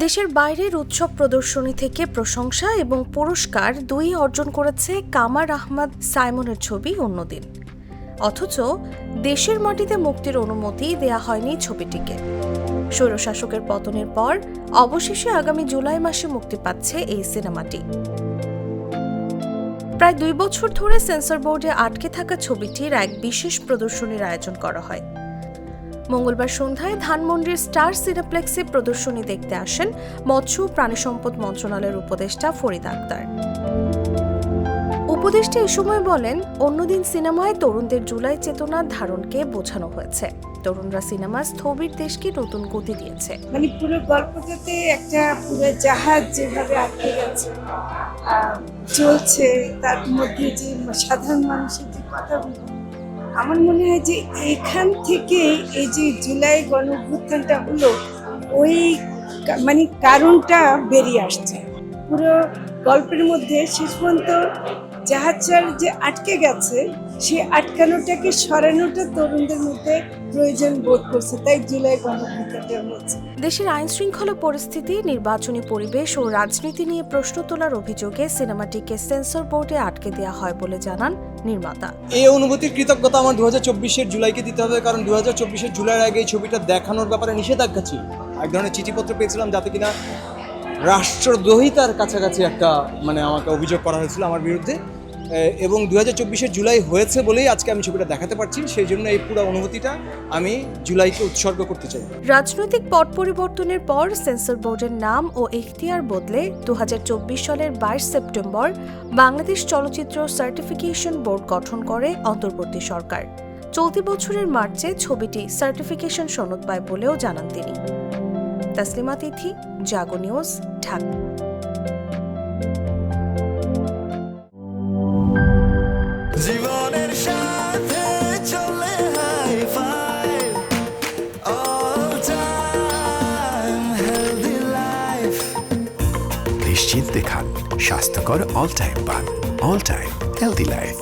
দেশের বাইরের উৎসব প্রদর্শনী থেকে প্রশংসা এবং পুরস্কার দুই অর্জন করেছে কামার আহমদ সাইমনের ছবি অন্যদিন। অথচ দেশের মাটিতে মুক্তির অনুমতি দেয়া হয়নি ছবিটিকে। স্বৈরশাসকের পতনের পর অবশেষে আগামী জুলাই মাসে মুক্তি পাচ্ছে এই সিনেমাটি। প্রায় 2 বছর ধরে সেন্সর বোর্ডে আটকে থাকা ছবিটির এক বিশেষ প্রদর্শনীর আয়োজন করা হয়। মঙ্গলবার সন্ধ্যায় ধানমন্ডির স্টার সিনেপ্লেক্সে প্রদর্শনী দেখতে আসেন মৎস্য ও প্রাণী সম্পদ মন্ত্রণালয়ের উপদেষ্টা ফরিদ আক্তার। উপদেষ্টা এ সময় বলেন, অন্যদিন সিনেমায় তরুণদের জুলাই চেতনার ধারণকে বোঝানো হয়েছে। তরুণরা সিনেমা স্থবির দেশকে নতুন গতি দিয়েছে। মানে পুরো গল্পটাতে একটা পুরো জাহাজ যেভাবে আটকে গেছে চলছে, তার মধ্যে যে সাধারণ মানুষের যে কথাগুলো, আমার মনে হয় যে এখান থেকে এই যে জুলাই গণঅভ্যুত্থানটা হলো, ওই মানে কারণটা বেরিয়ে আসছে পুরো গল্পের মধ্যে। শেষ পর্যন্ত জাহাজটার যে আটকে গেছে, সে আটকানোটাকে সরানোটা তরুণদের মধ্যে প্রয়োজন বোধ করছে, তাই জুলাই গণঅভ্যুত্থানটা হয়েছে। দেশের আইন শৃঙ্খলা পরিস্থিতি, নির্বাচনী পরিবেশ ও রাজনীতি নিয়ে প্রশ্ন তোলার অভিযোগে সিনেমাটিকে সেন্সর বোর্ডে আটকে দেওয়া হয় বলে জানান নির্মাতা। এই অনুভূতির কৃতজ্ঞতা আমার 2024-এর জুলাইকে দিতে হবে, কারণ 2024-এর জুলাইয়ের আগে এই ছবিটা দেখানোর ব্যাপারে নিষেধাজ্ঞা ছিল। এক ধরনের চিঠিপত্র পেয়েছিলাম যাতে কিনা রাষ্ট্রদ্রোহিতার কাছাকাছি একটা আমাকে অভিযোগ করা হয়েছিল আমার বিরুদ্ধে, এবং 2024-এর জুলাই হয়েছে বলেই আজকে আমি ছবিটা দেখাতে পারছি। সেই জন্য এই পুরো অনুভূতিটা আমি জুলাইকে উৎসর্গ করতে চাই। রাজনৈতিক পট পরিবর্তনের পর সেন্সর বোর্ডের নাম ও এখতিয়ার বদলে 2024 সালের 22 সেপ্টেম্বর বাংলাদেশ চলচ্চিত্র সার্টিফিকেশন বোর্ড গঠন করে অন্তর্বর্তী সরকার। চলতি বছরের মার্চে ছবিটি সার্টিফিকেশন সনদ পায় বলেও জানান তিনি। Taslima Tithi, Jago News, Dhaka. জীবনের সাথে চলে high five, all time healthy life. নিশ্চিন্তে খান স্বাস্থ্যকর অল টাইম পান, অল টাইম হেলদি লাইফ।